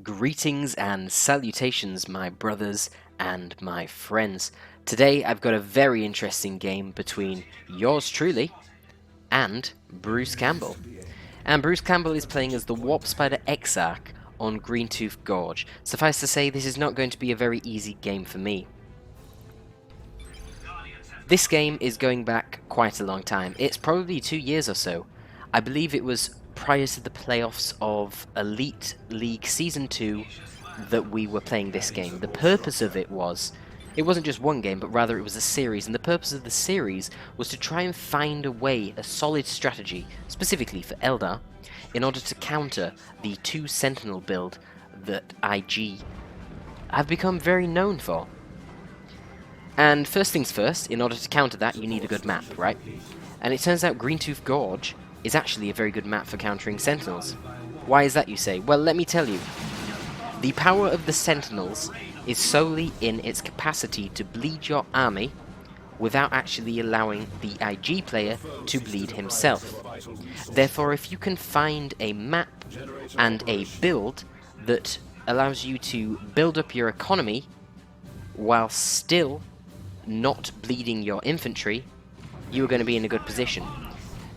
Greetings and salutations, my brothers and my friends. Today I've got a very interesting game between yours truly and Bruce Campbell. And Bruce Campbell is playing as the Warp Spider Exarch on Greentooth Gorge. Suffice to say, this is not going to be a very easy game for me. This game is going back quite a long time. It's probably 2 years or so. I believe it was prior to the playoffs of Elite League Season 2 that we were playing this game. The purpose of it wasn't just one game, but rather it was a series, and the purpose of the series was to try and find a solid strategy, specifically for Eldar, in order to counter the 2 Sentinel build that IG have become very known for. And first things first, in order to counter that, you need a good map, right? And it turns out Greentooth Gorge is actually a very good map for countering Sentinels. Why is that, you say? Well, let me tell you. The power of the Sentinels is solely in its capacity to bleed your army without actually allowing the IG player to bleed himself. Therefore, if you can find a map and a build that allows you to build up your economy while still not bleeding your infantry, you are going to be in a good position.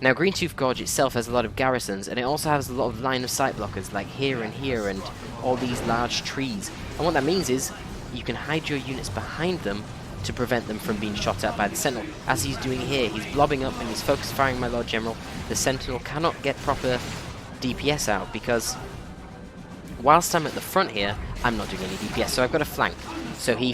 Now, Greentooth Gorge itself has a lot of garrisons, and it also has a lot of line of sight blockers, like here and all these large trees. And what that means is, you can hide your units behind them to prevent them from being shot at by the Sentinel. As he's doing here, he's blobbing up and he's focus firing my Lord General. The Sentinel cannot get proper DPS out, because whilst I'm at the front here, I'm not doing any DPS, so I've got a flank. So he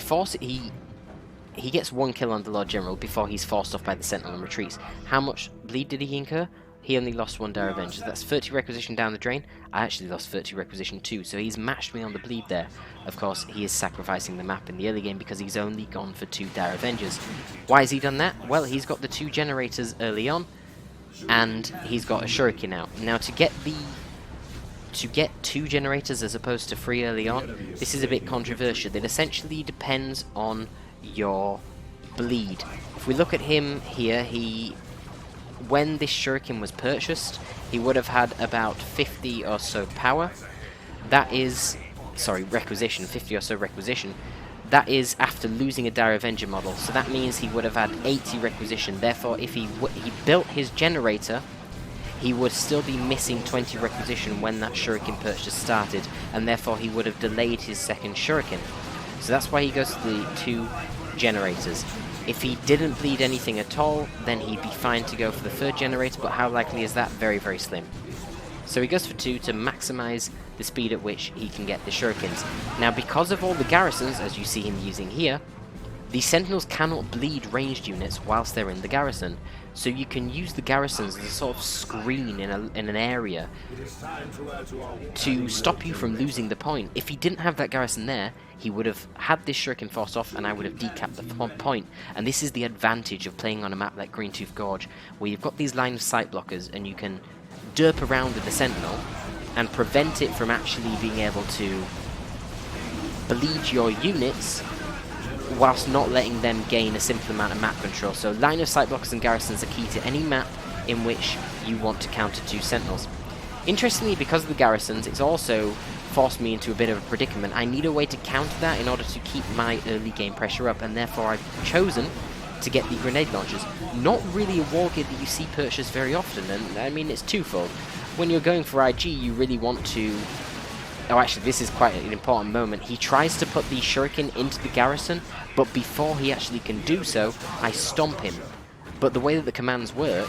gets 1 kill on the Lord General before he's forced off by the Sentinel and retreats. How much bleed did he incur? He only lost 1 Dire Avenger. That's 30 requisition down the drain. I actually lost 30 requisition too, so he's matched me on the bleed there. Of course, he is sacrificing the map in the early game because he's only gone for 2 Dire Avengers. Why has he done that? Well, he's got the 2 generators early on, and he's got a Shuriken out. Now, to get 2 generators as opposed to 3 early on, this is a bit controversial. It essentially depends on your bleed. If we look at him here, when this Shuriken was purchased, he would have had about 50 or so power. That is, sorry, requisition, 50 or so requisition. That is after losing a Dire Avenger model, so that means he would have had 80 requisition. Therefore, if he built his generator, he would still be missing 20 requisition when that Shuriken purchase started, and therefore he would have delayed his second Shuriken. So that's why he goes to the 2 generators. If he didn't bleed anything at all, then he'd be fine to go for the 3rd generator, but how likely is that? Very, very slim. So he goes for 2 to maximize the speed at which he can get the Shurikens. Now, because of all the garrisons, as you see him using here, the Sentinels cannot bleed ranged units whilst they're in the garrison. So you can use the garrisons as a sort of screen in an area to stop you from losing the point. If he didn't have that garrison there, he would have had this Shuriken forced off and I would have decapped the point. And this is the advantage of playing on a map like Greentooth Gorge, where you've got these line of sight blockers and you can derp around with the Sentinel and prevent it from actually being able to bleed your units whilst not letting them gain a simple amount of map control. So line of sight blockers and garrisons are key to any map in which you want to counter 2 Sentinels. Interestingly, because of the garrisons, it's also forced me into a bit of a predicament. I need a way to counter that in order to keep my early game pressure up, and therefore I've chosen to get the grenade launchers. Not really a war gear that you see purchased very often, and I mean, it's twofold. When you're going for IG, you really want to... Oh, actually, this is quite an important moment. He tries to put the Shuriken into the garrison, but before he actually can do so, I stomp him. But the way that the commands work,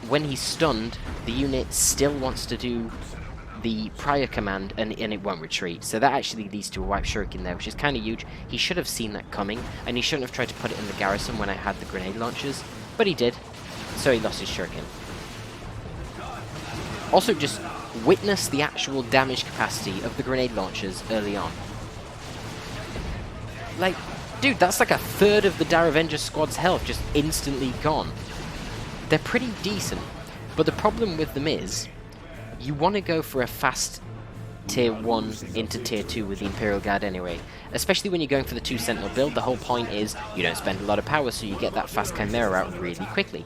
when he's stunned, the unit still wants to do the prior command, and it won't retreat. So that actually leads to a wipe Shuriken there, which is kind of huge. He should have seen that coming, and he shouldn't have tried to put it in the garrison when I had the grenade launchers, but he did, so he lost his Shuriken. Also, just witness the actual damage capacity of the grenade launchers early on. Like, dude, that's like 1/3 of the Dire Avenger squad's health just instantly gone. They're pretty decent, but the problem with them is, you want to go for a fast tier 1 into tier 2 with the Imperial Guard anyway. Especially when you're going for the 2 Sentinel build, the whole point is you don't spend a lot of power, so you get that fast Chimera out really quickly.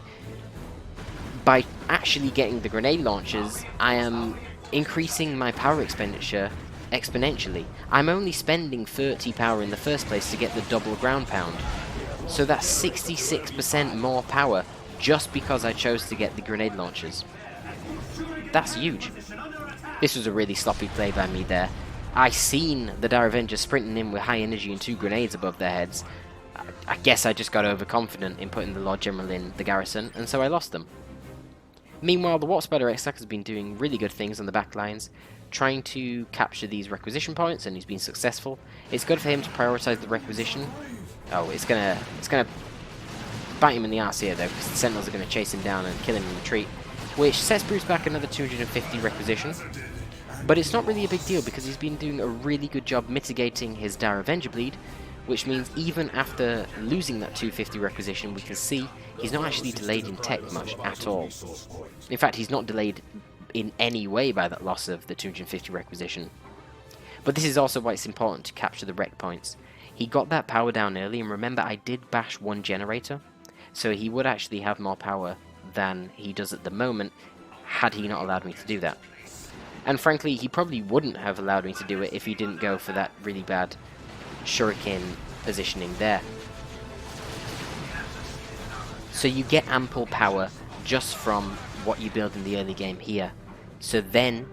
By actually getting the grenade launchers, I am increasing my power expenditure exponentially. I'm only spending 30 power in the first place to get the double ground pound. So that's 66% more power just because I chose to get the grenade launchers. That's huge. This was a really sloppy play by me there. I seen the Dire Avengers sprinting in with high energy and 2 grenades above their heads. I guess I just got overconfident in putting the Lord General in the garrison, and so I lost them. Meanwhile, the Warp Spider X-Sack has been doing really good things on the back lines, trying to capture these requisition points, and he's been successful. It's good for him to prioritize the requisition. Oh, it's gonna bite him in the arse here though, because the Sentinels are gonna chase him down and kill him in retreat, which sets Bruce back another 250 requisition. But it's not really a big deal because he's been doing a really good job mitigating his Dire Avenger bleed, which means even after losing that 250 requisition, we can see he's not actually delayed in tech much at all. In fact, he's not delayed in any way by that loss of the 250 requisition. But this is also why it's important to capture the rec points. He got that power down early, and remember I did bash 1 generator, so he would actually have more power than he does at the moment had he not allowed me to do that. And frankly, he probably wouldn't have allowed me to do it if he didn't go for that really bad shuriken positioning there. So you get ample power just from what you build in the early game here. So then,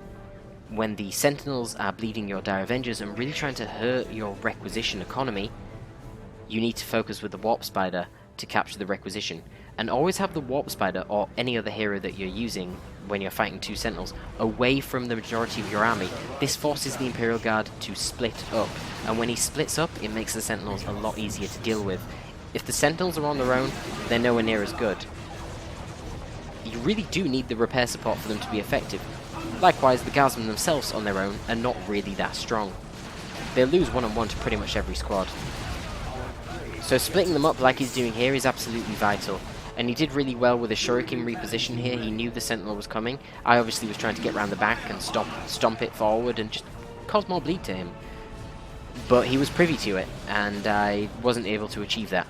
when the Sentinels are bleeding your Dire Avengers and really trying to hurt your requisition economy, you need to focus with the Warp Spider to capture the requisition. And always have the Warp Spider or any other hero that you're using when you're fighting 2 Sentinels away from the majority of your army. This forces the Imperial Guard to split up, and when he splits up, it makes the Sentinels a lot easier to deal with. If the Sentinels are on their own, they're nowhere near as good. You really do need the repair support for them to be effective. Likewise, the Guardsmen themselves on their own are not really that strong. They'll lose one-on-one to pretty much every squad. So splitting them up like he's doing here is absolutely vital. And he did really well with a shuriken reposition here. He knew the Sentinel was coming. I obviously was trying to get around the back and stomp it forward and just cause more bleed to him. But he was privy to it, and I wasn't able to achieve that.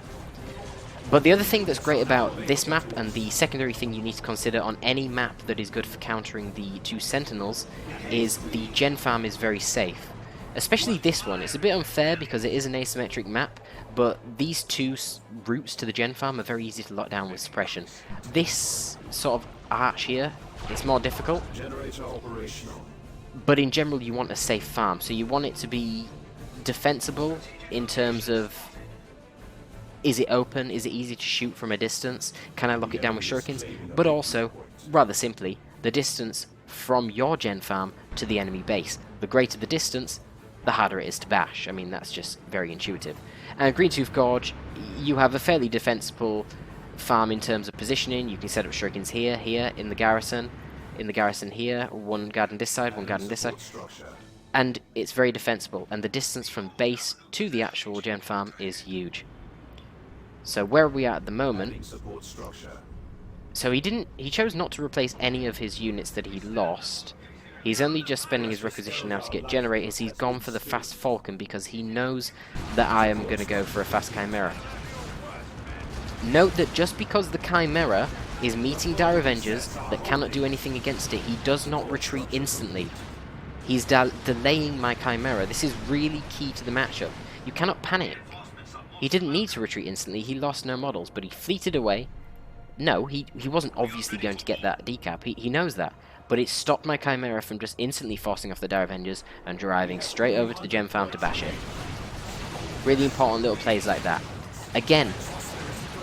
But the other thing that's great about this map, and the secondary thing you need to consider on any map that is good for countering the 2 Sentinels, is the gen farm is very safe. Especially this one. It's a bit unfair because it is an asymmetric map, but these 2 routes to the gen farm are very easy to lock down with suppression. This sort of arch here, it's more difficult. But in general, you want a safe farm, so you want it to be defensible in terms of, is it open, is it easy to shoot from a distance, can I lock it down with shurikens, but also, rather simply, the distance from your gen farm to the enemy base. The greater the distance, the harder it is to bash. I mean, that's just very intuitive. And Greentooth Gorge, you have a fairly defensible farm in terms of positioning. You can set up shurikens here, here, in the garrison here, 1 guard on this side, 1 guard on this side. And it's very defensible, and the distance from base to the actual gen farm is huge. So where are we at the moment? So he chose not to replace any of his units that he lost. He's only just spending his requisition now to get generators. He's gone for the fast Falcon because he knows that I am going to go for a fast Chimera. Note that just because the Chimera is meeting Dire Avengers that cannot do anything against it, he does not retreat instantly. He's delaying my Chimera. This is really key to the matchup. You cannot panic. He didn't need to retreat instantly. He lost no models, but he fleeted away. No, he wasn't obviously going to get that decap. He knows that. But it stopped my Chimera from just instantly forcing off the Dire Avengers and driving straight over to the gem farm to bash it. Really important little plays like that. Again,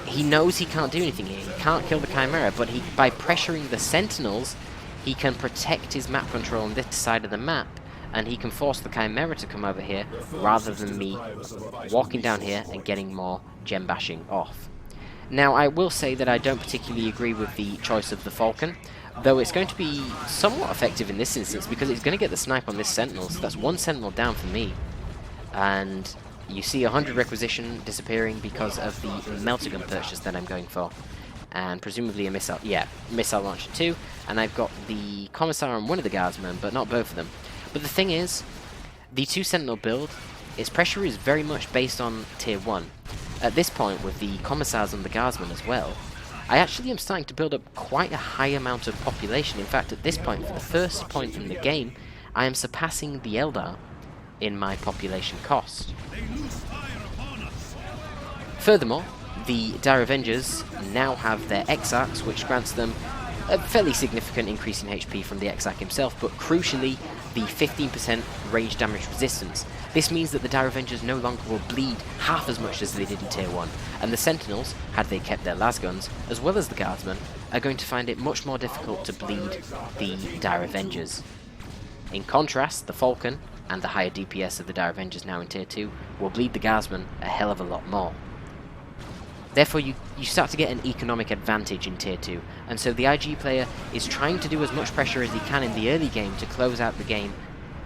he knows he can't do anything here. He can't kill the Chimera, but by pressuring the Sentinels, he can protect his map control on this side of the map, and he can force the Chimera to come over here rather than me walking down here and getting more gem bashing off. Now, I will say that I don't particularly agree with the choice of the Falcon, though it's going to be somewhat effective in this instance because it's going to get the snipe on this Sentinel, so that's 1 Sentinel down for me. And you see 100 requisition disappearing because of the melter gun purchase that I'm going for. And presumably a missile, yeah, missile launcher too, and I've got the Commissar on one of the Guardsmen, but not both of them. But the thing is, the 2 Sentinel build, its pressure is very much based on tier 1. At this point, with the Commissars and the Guardsmen as well, I actually am starting to build up quite a high amount of population. In fact, at this point, for the first point in the game, I am surpassing the Eldar in my population cost. Furthermore, the Dire Avengers now have their Exarchs, which grants them a fairly significant increase in HP from the Exarch himself, but crucially, the 15% range damage resistance. This means that the Dire Avengers no longer will bleed half as much as they did in Tier 1, and the Sentinels, had they kept their lasguns, as well as the Guardsmen, are going to find it much more difficult to bleed the Dire Avengers. In contrast, the Falcon, and the higher DPS of the Dire Avengers now in Tier 2, will bleed the Guardsmen a hell of a lot more. Therefore, you start to get an economic advantage in Tier 2, and so the IG player is trying to do as much pressure as he can in the early game to close out the game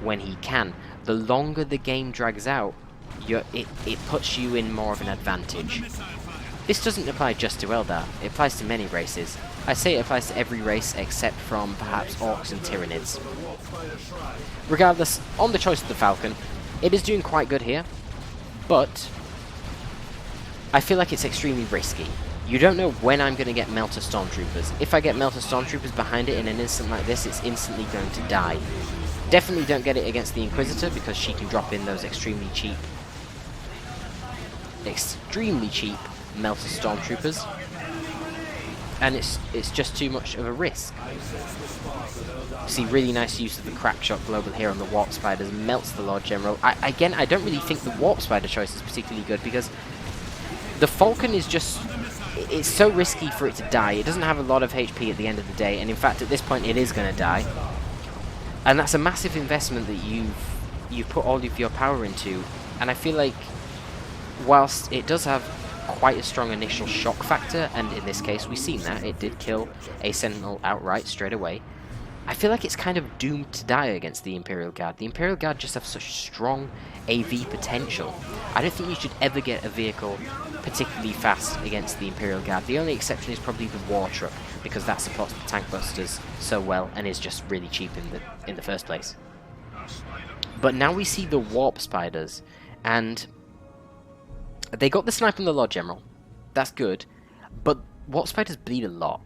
when he can. The longer the game drags out, it puts you in more of an advantage. This doesn't apply just to Eldar, it applies to many races. I say it applies to every race except from perhaps Orcs and Tyranids. Regardless, on the choice of the Falcon, it is doing quite good here, but I feel like it's extremely risky. You don't know when I'm going to get Melter Stormtroopers. If I get Melter Stormtroopers behind it in an instant like this, it's instantly going to die. Definitely don't get it against the Inquisitor, because she can drop in those extremely cheap Melter Stormtroopers. And it's just too much of a risk. See, really nice use of the Crackshot Global here on the Warp Spiders, melts the Lord General. Again, I don't really think the Warp Spider choice is particularly good, because the Falcon is just, it's so risky for it to die. It doesn't have a lot of HP at the end of the day, and in fact at this point it is going to die. And that's a massive investment that you've put all of your power into, and I feel like whilst it does have quite a strong initial shock factor, and in this case we've seen that, it did kill a Sentinel outright straight away, I feel like it's kind of doomed to die against the Imperial Guard. The Imperial Guard just have such strong AV potential. I don't think you should ever get a vehicle particularly fast against the Imperial Guard. The only exception is probably the War Truck, because that supports the Tank Busters so well and is just really cheap in the first place. But now we see the Warp Spiders, and they got the snipe on the Lord General. That's good, but Warp Spiders bleed a lot,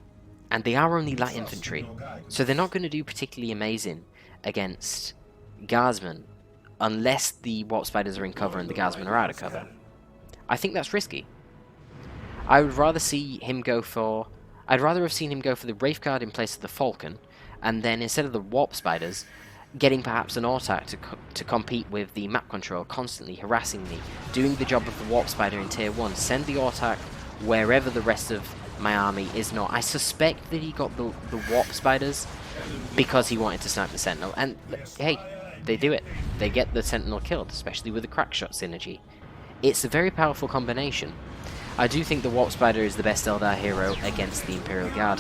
and they are only light infantry, so they're not going to do particularly amazing against Guardsmen unless the Warp Spiders are in cover and the Guardsmen are out of cover. I think that's risky. I would rather see him go for... I'd rather have seen him go for the Wraith Guard in place of the Falcon, and then instead of the Warp Spiders, getting perhaps an Autarch to compete with the map control, constantly harassing me, doing the job of the Warp Spider in Tier 1, send the Autarch wherever the rest of my army is not. I suspect that he got the Warp Spiders because he wanted to snipe the Sentinel, and hey, they do it. They get the Sentinel killed, especially with the Crackshot synergy. It's a very powerful combination. I do think the Warp Spider is the best Eldar hero against the Imperial Guard.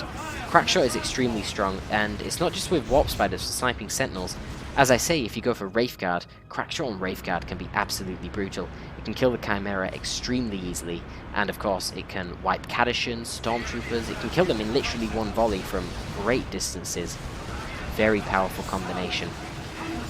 Crackshot is extremely strong, and it's not just with Warp Spiders for sniping Sentinels. As I say, if you go for Wraith Guard, Crackshot on Wraith Guard can be absolutely brutal. It can kill the Chimera extremely easily, and of course it can wipe Catachans, Stormtroopers, it can kill them in literally one volley from great distances. Very powerful combination.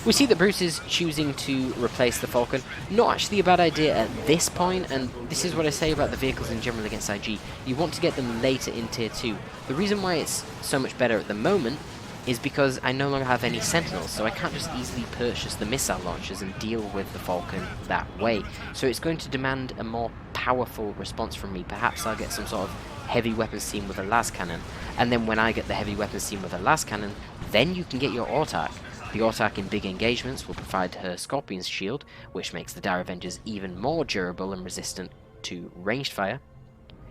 We see that Bruce is choosing to replace the Falcon. Not actually a bad idea at this point, and this is what I say about the vehicles in general against IG. You want to get them later in Tier 2. The reason why it's so much better at the moment is because I no longer have any Sentinels, so I can't just easily purchase the missile launchers and deal with the Falcon that way. So it's going to demand a more powerful response from me. Perhaps I'll get some sort of heavy weapons team with a las cannon, and then when I get the heavy weapons team with a las cannon, then you can get your Autarch. The Autarch in big engagements will provide her Scorpion's shield, which makes the Dire Avengers even more durable and resistant to ranged fire.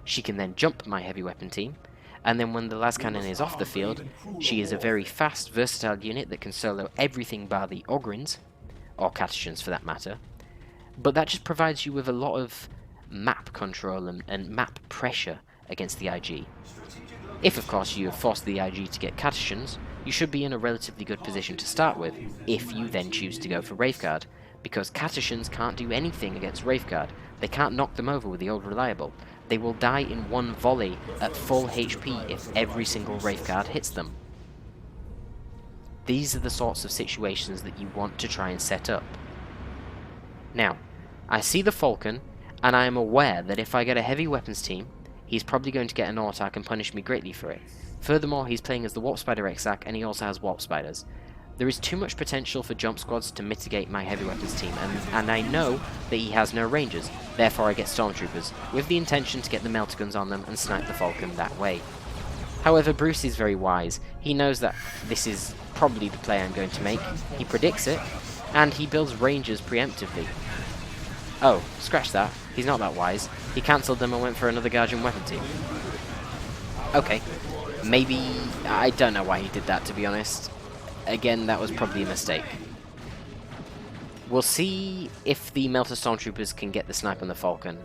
She can then jump my heavy weapon team, and then when the las cannon is off the field, she is a very fast, versatile unit that can solo everything bar the Ogrins, or Catachans for that matter, but that just provides you with a lot of map control and map pressure against the IG. If of course you have forced the IG to get Catachans, you should be in a relatively good position to start with, if you then choose to go for Wraith Guard, because Catachans can't do anything against Wraith Guard. They can't knock them over with the old reliable. They will die in one volley at full HP if every single Wraith Guard hits them. These are the sorts of situations that you want to try and set up. Now, I see the Falcon, and I am aware that if I get a heavy weapons team, he's probably going to get an Autarch and punish me greatly for it. Furthermore, he's playing as the Warp Spider Exarch, and he also has Warp Spiders. There is too much potential for jump squads to mitigate my heavy weapons team, and I know that he has no rangers, therefore I get stormtroopers, with the intention to get the melter guns on them and snipe the Falcon that way. However, Bruce is very wise. He knows that this is probably the play I'm going to make, he predicts it, and he builds rangers preemptively. Oh, scratch that, he's not that wise. He cancelled them and went for another Guardian weapon team. Okay, maybe, I don't know why he did that, to be honest. Again, that was probably a mistake. We'll see if the Melter Stormtroopers can get the snipe on the Falcon.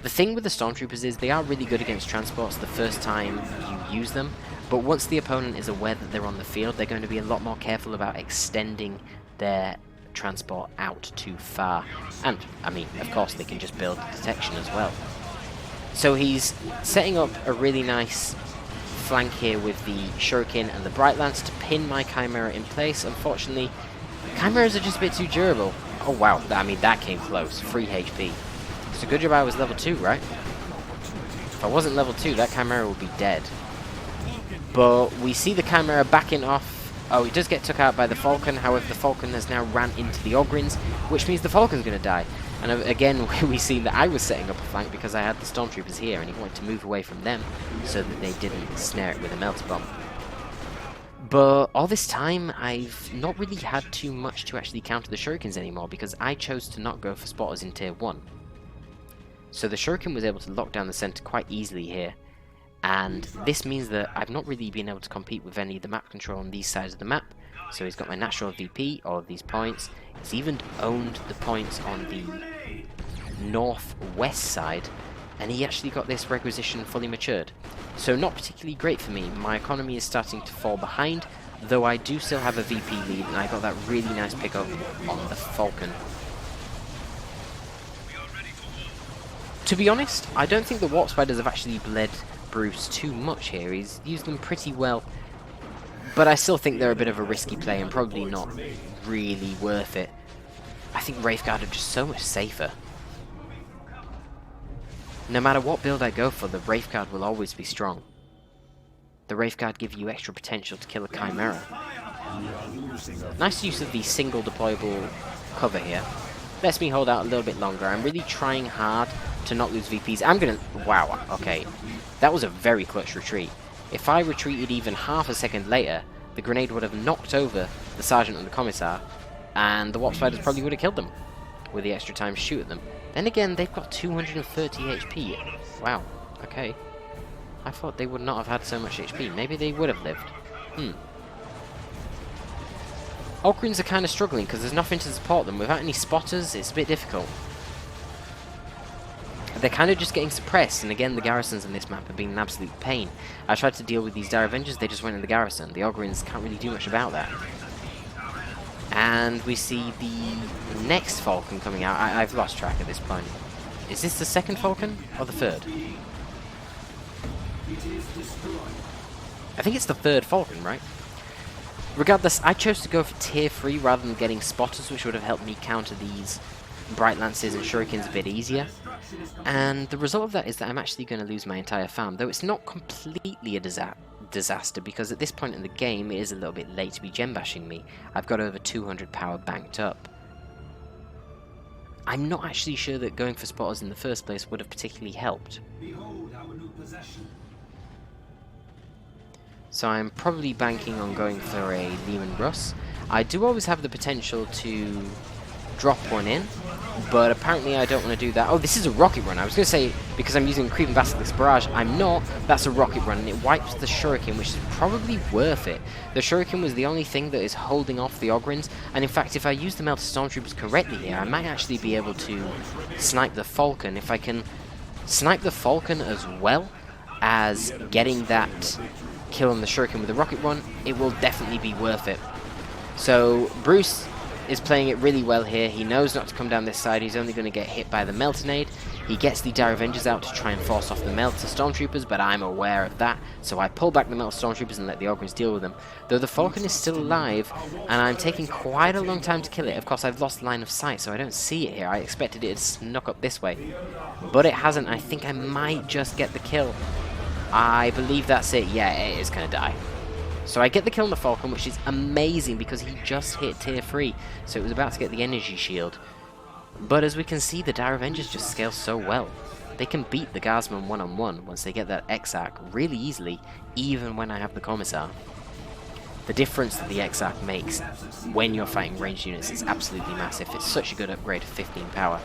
The thing with the Stormtroopers is they are really good against transports the first time you use them, but once the opponent is aware that they're on the field, they're going to be a lot more careful about extending their transport out too far. And, I mean, of course, they can just build detection as well. So he's setting up a really nice flank here with the Shuriken and the Bright Lance to pin my Chimera in place. Unfortunately, Chimeras are just a bit too durable. Oh wow, I mean that came close. 3 HP. So good job I was level 2, right? If I wasn't level 2, that Chimera would be dead. But we see the Chimera backing off. Oh, he does get took out by the Falcon. However, the Falcon has now ran into the Ogrins, which means the Falcon's going to die. And again, we see that I was setting up a flank because I had the Stormtroopers here, and he wanted to move away from them so that they didn't snare it with a Melter Bomb. But all this time, I've not really had too much to actually counter the Shurikens anymore because I chose to not go for spotters in Tier 1. So the Shuriken was able to lock down the center quite easily here, and this means that I've not really been able to compete with any of the map control on these sides of the map. So he's got my natural VP, all of these points. He's even owned the points on the northwest side, and he actually got this requisition fully matured. So not particularly great for me. My economy is starting to fall behind, though I do still have a VP lead, and I got that really nice pickup on the Falcon. To be honest, I don't think the Warp Spiders have actually bled Bruce too much here. He's used them pretty well. But I still think they're a bit of a risky play and probably not really worth it. I think Wraithguard are just so much safer. No matter what build I go for, the Wraithguard will always be strong. The Wraithguard give you extra potential to kill a Chimera. Nice use of the single deployable cover here. Lets me hold out a little bit longer. I'm really trying hard to not lose VPs. I'm gonna... Wow, okay. That was a very clutch retreat. If I retreated even half a second later, the grenade would have knocked over the Sergeant and the Commissar, and the Warp Spiders probably would have killed them with the extra time to shoot at them. Then again, they've got 230 HP. Wow, okay. I thought they would not have had so much HP. Maybe they would have lived. Ogrins are kind of struggling because there's nothing to support them. Without any spotters, it's a bit difficult. They're kind of just getting suppressed, and again the garrisons in this map have been an absolute pain. I tried to deal with these Dire Avengers, they just went in the garrison. The Ogrins can't really do much about that. And we see the next Falcon coming out. I've lost track at this point. Is this the second Falcon or the third? I think it's the third Falcon, right? Regardless, I chose to go for Tier 3 rather than getting spotters, which would have helped me counter these Bright Lances and Shurikens a bit easier. And the result of that is that I'm actually going to lose my entire farm, though it's not completely a disaster, because at this point in the game it is a little bit late to be gem bashing me. I've got over 200 power banked up. I'm not actually sure that going for spotters in the first place would have particularly helped. So I'm probably banking on going for a Lehman Russ. I do always have the potential to drop one in, but apparently I don't want to do that. Oh, this is a rocket run. I was going to say, because I'm using Creeping Basilisk Barrage, I'm not. That's a rocket run, and it wipes the Shuriken, which is probably worth it. The Shuriken was the only thing that is holding off the Ogrins, and in fact, if I use the Melter Stormtroopers correctly here, I might actually be able to snipe the Falcon. If I can snipe the Falcon as well as getting that kill on the Shuriken with a rocket run, it will definitely be worth it. So, Bruce is playing it really well here. He knows not to come down this side. He's only going to get hit by the Meltonade. He gets the Dire Avengers out to try and force off the Melter Stormtroopers, but I'm aware of that, so I pull back the Melter Stormtroopers and let the Ogrins deal with them. Though the Falcon is still alive, and I'm taking quite a long time to kill it. Of course, I've lost line of sight, so I don't see it here. I expected it to snuck up this way, but it hasn't. I think I might just get the kill. I believe that's it. Yeah, it is going to die. So I get the kill on the Falcon, which is amazing because he just hit tier 3, so it was about to get the energy shield. But as we can see, the Dire Avengers just scale so well. They can beat the Guardsman one-on-one once they get that Exarch really easily, even when I have the Commissar. The difference that the Exarch makes when you're fighting ranged units is absolutely massive. It's such a good upgrade of 15 power.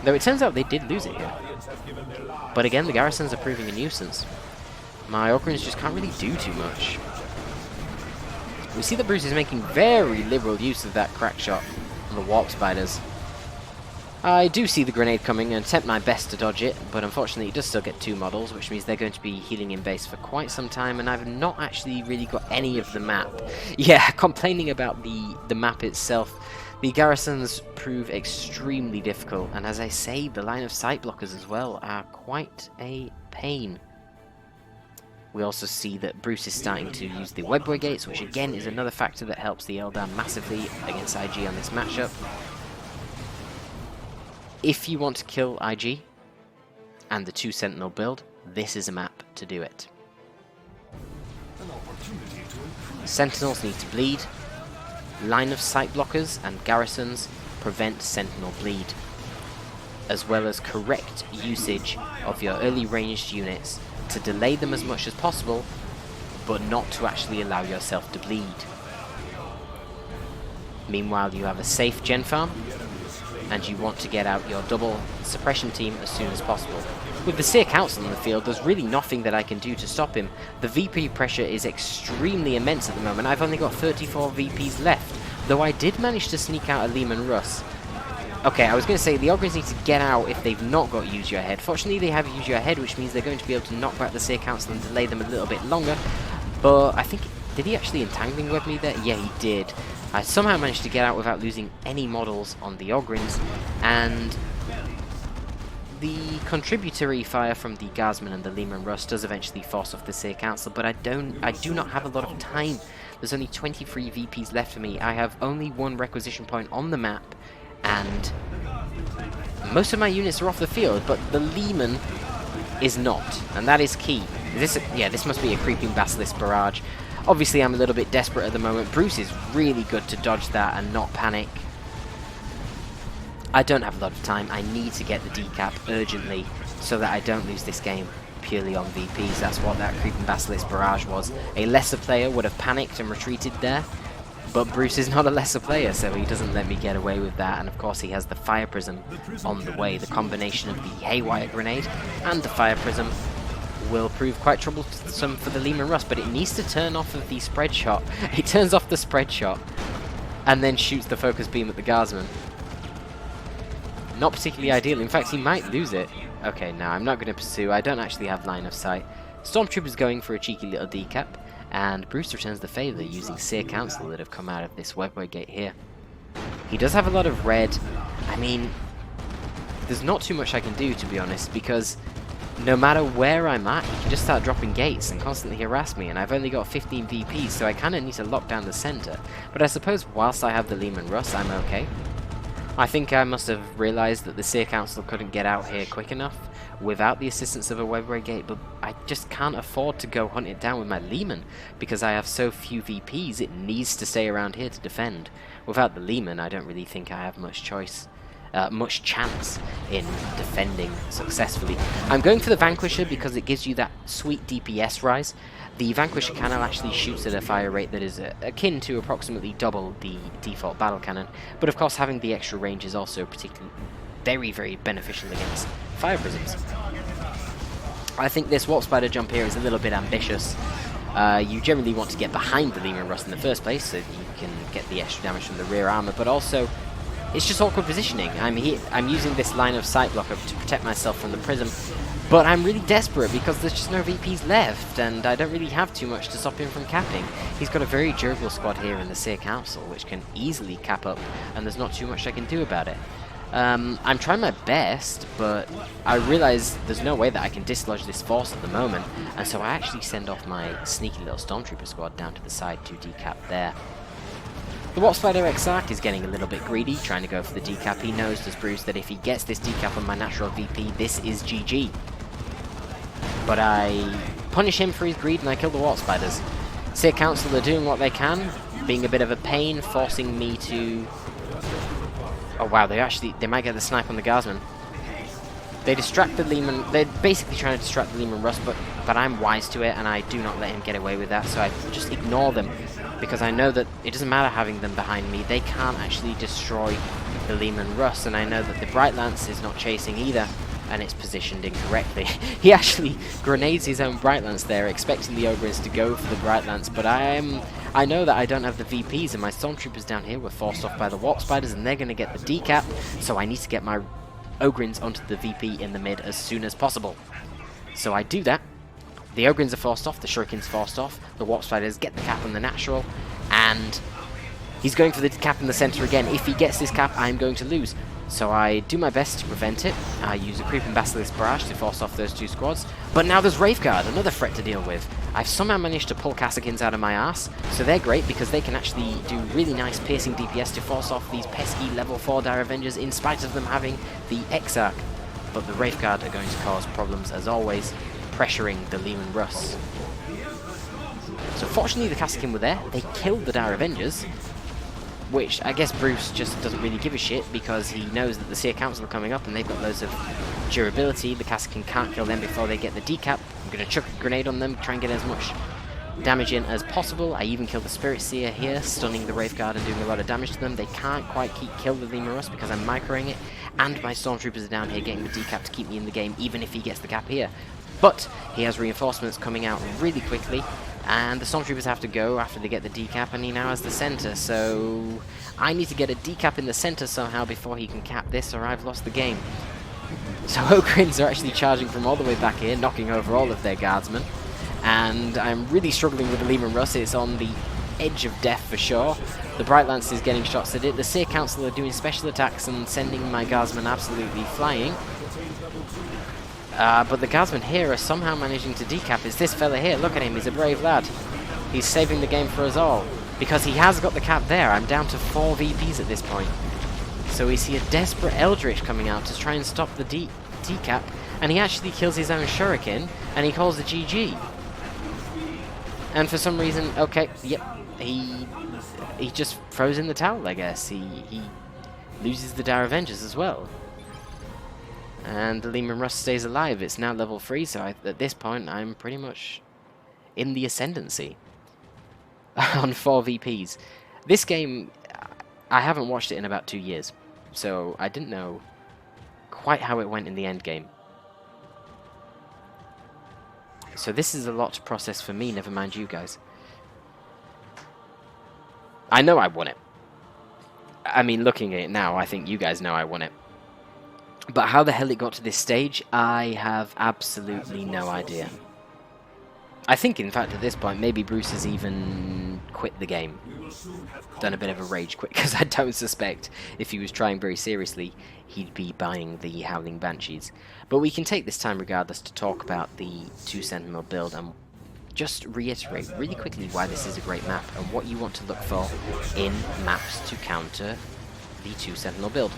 Though it turns out they did lose it here. But again, the garrisons are proving a nuisance. My Ogrins just can't really do too much. We see that Bruce is making very liberal use of that crack shot on the Warp Spiders. I do see the grenade coming and attempt my best to dodge it, but unfortunately he does still get 2 models, which means they're going to be healing in base for quite some time, and I've not actually really got any of the map. Yeah, complaining about the map itself. The garrisons prove extremely difficult, and as I say, the line of sight blockers as well are quite a pain. We also see that Bruce is starting to use the webway gates, which again is another factor that helps the Eldar massively against IG on this matchup. If you want to kill IG and the 2 Sentinel build, this is a map to do it. Sentinels need to bleed. Line of sight blockers and garrisons prevent Sentinel bleed, as well as correct usage of your early ranged units to delay them as much as possible, but not to actually allow yourself to bleed. Meanwhile, you have a safe gen farm, and you want to get out your double suppression team as soon as possible. With the Seer Council in the field, there's really nothing that I can do to stop him. The VP pressure is extremely immense at the moment. I've only got 34 VPs left, though I did manage to sneak out a Lehman Russ. Okay, I was going to say the Ogrins need to get out if they've not got Use Your Head. Fortunately, they have Use Your Head, which means they're going to be able to knock back the Seer Council and delay them a little bit longer. But I think, did he actually Entangling Web me there? Yeah, he did. I somehow managed to get out without losing any models on the Ogrins, and the contributory fire from the Guardsman and the Lehman Russ does eventually force off the Seer Council, but I do not have a lot of time. There's only 23 VPs left for me. I have only 1 requisition point on the map, and most of my units are off the field, but the Lehman is not, and that is key. This must be a creeping Basilisk barrage. Obviously, I'm a little bit desperate at the moment. Bruce is really good to dodge that and not panic. I don't have a lot of time. I need to get the decap urgently so that I don't lose this game purely on VPs. That's what that creeping Basilisk barrage was. A lesser player would have panicked and retreated there, but Bruce is not a lesser player, so he doesn't let me get away with that. And of course, he has the Fire Prism on the way. The combination of the Haywire Grenade and the Fire Prism will prove quite troublesome for the Lehman Russ, but it needs to turn off of the spread shot. It turns off the spread shot and then shoots the focus beam at the Guardsman. Not particularly ideal. In fact, he might lose it. Okay, no, I'm not going to pursue. I don't actually have line of sight. Stormtrooper's going for a cheeky little decap, and Bruce returns the favour using Seer Council that have come out of this webway gate here. He does have a lot of red. I mean, there's not too much I can do, to be honest, because no matter where I'm at, he can just start dropping gates and constantly harass me, and I've only got 15 VPs, so I kind of need to lock down the center. But I suppose whilst I have the Lehman Russ, I'm okay. I think I must have realized that the Seer Council couldn't get out here quick enough without the assistance of a webway gate, but I just can't afford to go hunt it down with my Lehman, because I have so few VPs, it needs to stay around here to defend. Without the Lehman, I don't really think I have much choice. Much chance in defending successfully. I'm going for the Vanquisher because it gives you that sweet DPS rise. The Vanquisher cannon actually shoots at a fire rate that is akin to approximately double the default battle cannon, but of course having the extra range is also particularly very, very beneficial against fire prisms. I think this Warp Spider jump here is a little bit ambitious. You generally want to get behind the Lehman Russ in the first place so that you can get the extra damage from the rear armor, but also it's just awkward positioning. I'm using this line of sight blocker to protect myself from the prism, but I'm really desperate because there's just no VPs left, and I don't really have too much to stop him from capping. He's got a very durable squad here in the Seer Council, which can easily cap up, and there's not too much I can do about it. I'm trying my best, but I realize there's no way that I can dislodge this force at the moment, and so I actually send off my sneaky little Stormtrooper squad down to the side to decap there. The Warp Spider Exarch is getting a little bit greedy, trying to go for the decap. He knows, does Bruce, that if he gets this decap on my natural VP, this is GG. But I punish him for his greed and I kill the Warp Spiders. Seer Council are doing what they can, being a bit of a pain, forcing me to... Oh wow, they might get the snipe on the Guardsman. They distract the Lehman, they're basically trying to distract the Lehman Russ, but I'm wise to it and I do not let him get away with that, so I just ignore them. Because I know that it doesn't matter having them behind me, they can't actually destroy the Lehman Russ, and I know that the Bright Lance is not chasing either, and it's positioned incorrectly. He actually grenades his own Bright Lance there, expecting the Ogres to go for the Bright Lance, but I know that I don't have the VPs, and my Stormtroopers down here were forced off by the Warp Spiders, and they're going to get the decap, so I need to get my Ogrins onto the VP in the mid as soon as possible. So I do that. The Ogrins are forced off, the Shuriken's forced off, the Warp Spiders get the cap on the natural, and he's going for the cap in the center again. If he gets this cap, I'm going to lose. So I do my best to prevent it. I use a Creeping Basilisk Barrage to force off those two squads. But now there's Wraithguard, another threat to deal with. I've somehow managed to pull Kasrkins out of my arse, so they're great because they can actually do really nice piercing DPS to force off these pesky level 4 Dire Avengers in spite of them having the Exarch. But the Wraithguard are going to cause problems as always, pressuring the Lehman Russ. So fortunately the Kasrkin were there, they killed the Dire Avengers, which I guess Bruce just doesn't really give a shit because he knows that the Seer Council are coming up and they've got loads of durability. The Kasrkin can't kill them before they get the decap. I'm going to chuck a grenade on them, try and get as much damage in as possible. I even killed the Spirit Seer here, stunning the Wraithguard and doing a lot of damage to them. They can't quite kill the Lehman Russ because I'm microing it, and my Stormtroopers are down here getting the decap to keep me in the game even if he gets the cap here. But he has reinforcements coming out really quickly, and the Stormtroopers have to go after they get the decap, and he now has the center, so I need to get a decap in the center somehow before he can cap this, or I've lost the game. So Ogrins are actually charging from all the way back here, knocking over all of their Guardsmen, and I'm really struggling with the Lehman Russ. It's on the edge of death for sure. The Bright Lance is getting shots at it. The Seer Council are doing special attacks and sending my Guardsmen absolutely flying. But the Guardsmen here are somehow managing to decap. It's this fella here. Look at him. He's a brave lad. He's saving the game for us all. Because he has got the cap there. I'm down to 4 VPs at this point. So we see a desperate Eldritch coming out to try and stop the decap. And he actually kills his own Shuriken. And he calls the GG. And for some reason, okay, yep. He just throws in the towel, I guess. He loses the Dire Avengers as well. And the Lehman Russ stays alive. It's now level 3, so at this point I'm pretty much in the ascendancy on 4 VPs. This game, I haven't watched it in about 2 years, so I didn't know quite how it went in the end game. So this is a lot to process for me, never mind you guys. I know I won it. I mean, looking at it now, I think you guys know I won it. But how the hell it got to this stage, I have absolutely no idea. I think, in fact, at this point, maybe Bruce has even quit the game. Done a bit of a rage quit, because I don't suspect if he was trying very seriously, he'd be buying the Howling Banshees. But we can take this time, regardless, to talk about the 2 Sentinel build and just reiterate really quickly why this is a great map and what you want to look for in maps to counter the 2 Sentinel build.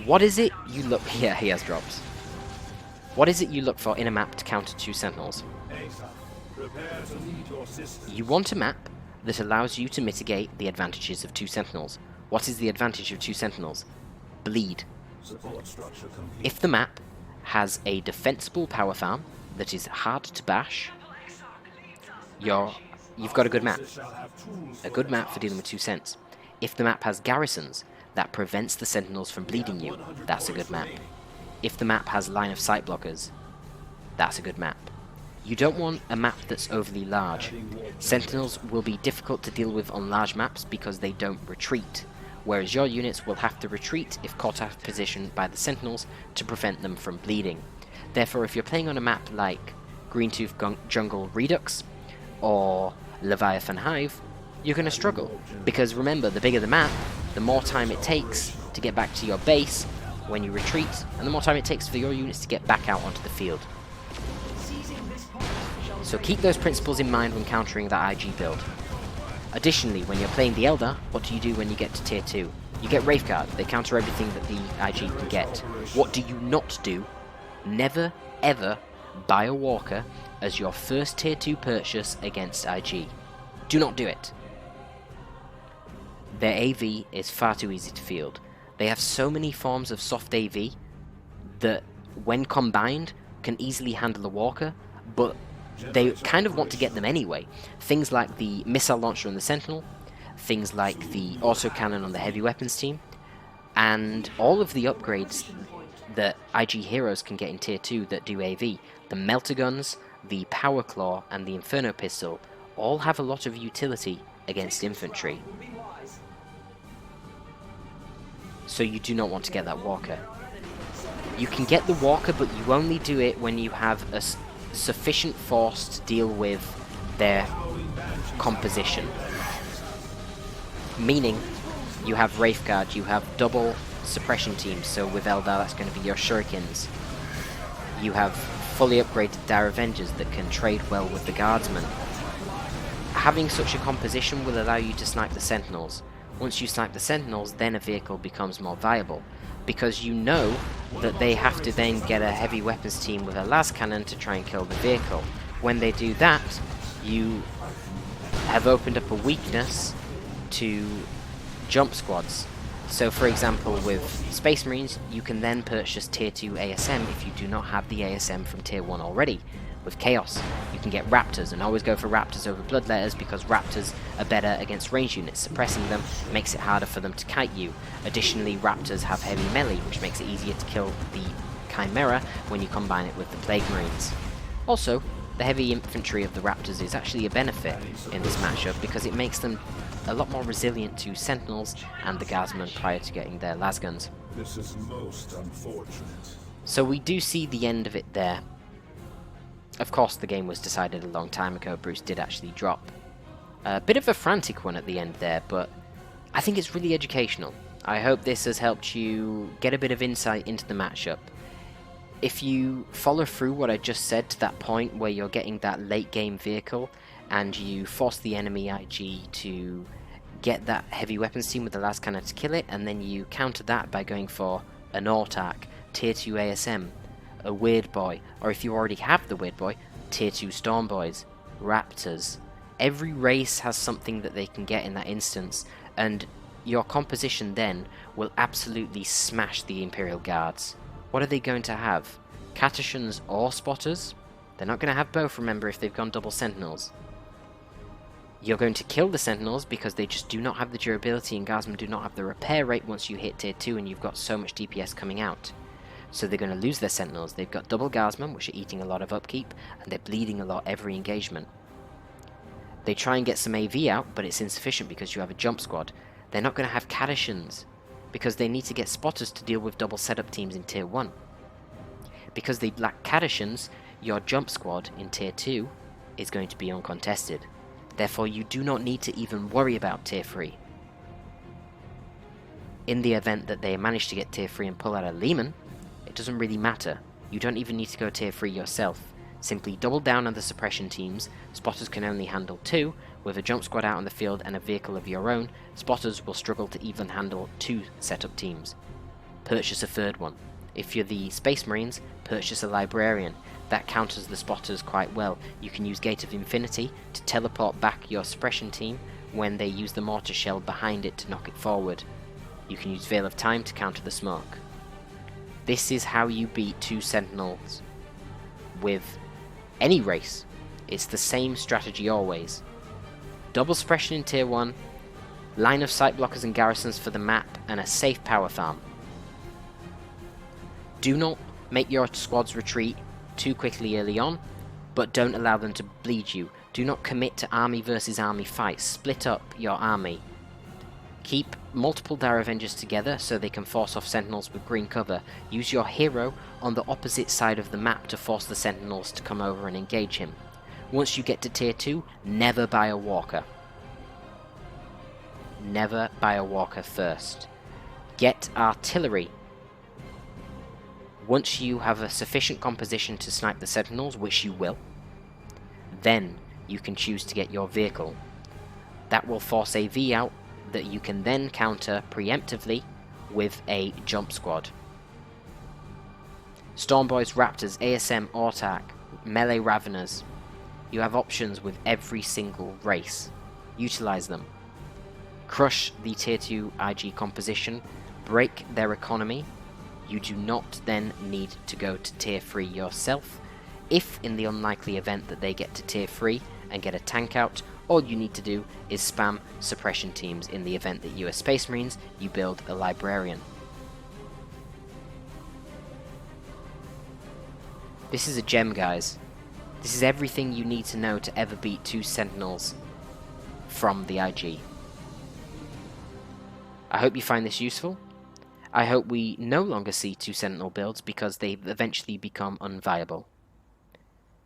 What is it you look... Yeah, he has dropped. What is it you look for in a map to counter 2 Sentinels? You want a map that allows you to mitigate the advantages of 2 Sentinels. What is the advantage of 2 Sentinels? Bleed. If the map has a defensible power farm that is hard to bash, you've got a good map. A good map for dealing with 2 Sents. If the map has garrisons that prevents the Sentinels from bleeding you, that's a good map. If the map has line of sight blockers, that's a good map. You don't want a map that's overly large. Sentinels will be difficult to deal with on large maps because they don't retreat, whereas your units will have to retreat if caught out of position by the Sentinels to prevent them from bleeding. Therefore, if you're playing on a map like Greentooth Jungle Redux or Leviathan Hive, you're going to struggle, because remember, the bigger the map, the more time it takes to get back to your base when you retreat, and the more time it takes for your units to get back out onto the field. So keep those principles in mind when countering that IG build. Additionally, when you're playing the Eldar, what do you do when you get to tier 2? You get Wraithguard. They counter everything that the IG can get. What do you not do? Never, ever buy a Walker as your first tier 2 purchase against IG. Do not do it. Their AV is far too easy to field. They have so many forms of soft AV that, when combined, can easily handle a walker, but they kind of want to get them anyway. Things like the missile launcher on the Sentinel, things like the autocannon on the heavy weapons team, and all of the upgrades that IG heroes can get in tier 2 that do AV. The melter guns, the power claw, and the inferno pistol all have a lot of utility against infantry. So you do not want to get that walker. You can get the walker, but you only do it when you have a sufficient force to deal with their composition. Meaning, you have Wraithguard, you have double suppression teams, so with Eldar that's going to be your Shurikens. You have fully upgraded Dire Avengers that can trade well with the Guardsmen. Having such a composition will allow you to snipe the Sentinels. Once you snipe the Sentinels, then a vehicle becomes more viable, because you know that they have to then get a heavy weapons team with a las cannon to try and kill the vehicle. When they do that, you have opened up a weakness to jump squads. So for example, with Space Marines, you can then purchase tier 2 ASM if you do not have the ASM from tier 1 already. With Chaos, you can get Raptors, and always go for Raptors over Bloodletters because Raptors are better against range units. Suppressing them makes it harder for them to kite you. Additionally, Raptors have heavy melee, which makes it easier to kill the Chimera when you combine it with the Plague Marines. Also, the heavy infantry of the Raptors is actually a benefit in this matchup because it makes them a lot more resilient to Sentinels and the Guardsmen prior to getting their lasguns. This is most unfortunate. So we do see the end of it there. Of course, the game was decided a long time ago. Bruce did actually drop. A bit of a frantic one at the end there, but I think it's really educational. I hope this has helped you get a bit of insight into the matchup. If you follow through what I just said to that point where you're getting that late game vehicle and you force the enemy IG to get that heavy weapons team with the las cannon to kill it, and then you counter that by going for an Autark, tier 2 ASM, a Weird Boy, or if you already have the Weird Boy, tier 2 Storm Boys, Raptors. Every race has something that they can get in that instance, and your composition then will absolutely smash the Imperial Guards. What are they going to have? Catachans or Spotters? They're not going to have both, remember, if they've gone double Sentinels. You're going to kill the Sentinels because they just do not have the durability, and Guardsmen do not have the repair rate once you hit tier 2 and you've got so much DPS coming out. So they're going to lose their Sentinels. They've got double Guardsmen, which are eating a lot of upkeep, and they're bleeding a lot every engagement. They try and get some AV out, but it's insufficient because you have a jump squad. They're not going to have Catachans because they need to get Spotters to deal with double setup teams in tier 1. Because they lack Catachans, your jump squad in tier 2 is going to be uncontested. Therefore, you do not need to even worry about tier 3. In the event that they manage to get tier 3 and pull out a Lehman, it doesn't really matter. You don't even need to go tier 3 yourself. Simply double down on the suppression teams. Spotters can only handle 2. With a jump squad out on the field and a vehicle of your own, Spotters will struggle to even handle 2 setup teams. Purchase a third one. If you're the Space Marines, purchase a Librarian. That counters the Spotters quite well. You can use Gate of Infinity to teleport back your suppression team when they use the mortar shell behind it to knock it forward. You can use Veil of Time to counter the smoke. This is how you beat 2 Sentinels with any race. It's the same strategy always. Double suppression in tier 1, line of sight blockers and garrisons for the map, and a safe power farm. Do not make your squads retreat too quickly early on, but don't allow them to bleed you. Do not commit to army versus army fights. Split up your army. Keep multiple Dire Avengers together so they can force off Sentinels with green cover. Use your hero on the opposite side of the map to force the Sentinels to come over and engage him. Once you get to tier 2, never buy a walker. Never buy a walker first. Get artillery. Once you have a sufficient composition to snipe the Sentinels, which you will, then you can choose to get your vehicle. That will force AV out that you can then counter preemptively with a jump squad. Stormboys, Raptors, ASM, Autark, Melee Raveners. You have options with every single race. Utilize them. Crush the tier 2 IG composition, break their economy. You do not then need to go to tier 3 yourself. If in the unlikely event that they get to tier 3 and get a tank out, all you need to do is spam suppression teams in the event that you are Space Marines, you build a Librarian. This is a gem, guys. This is everything you need to know to ever beat 2 Sentinels from the IG. I hope you find this useful. I hope we no longer see 2 Sentinel builds because they eventually become unviable.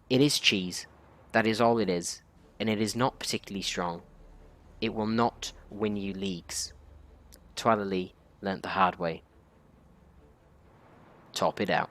It is cheese, that is all it is, and it is not particularly strong. It will not win you leagues. Twala Lee learnt the hard way. Torpid out.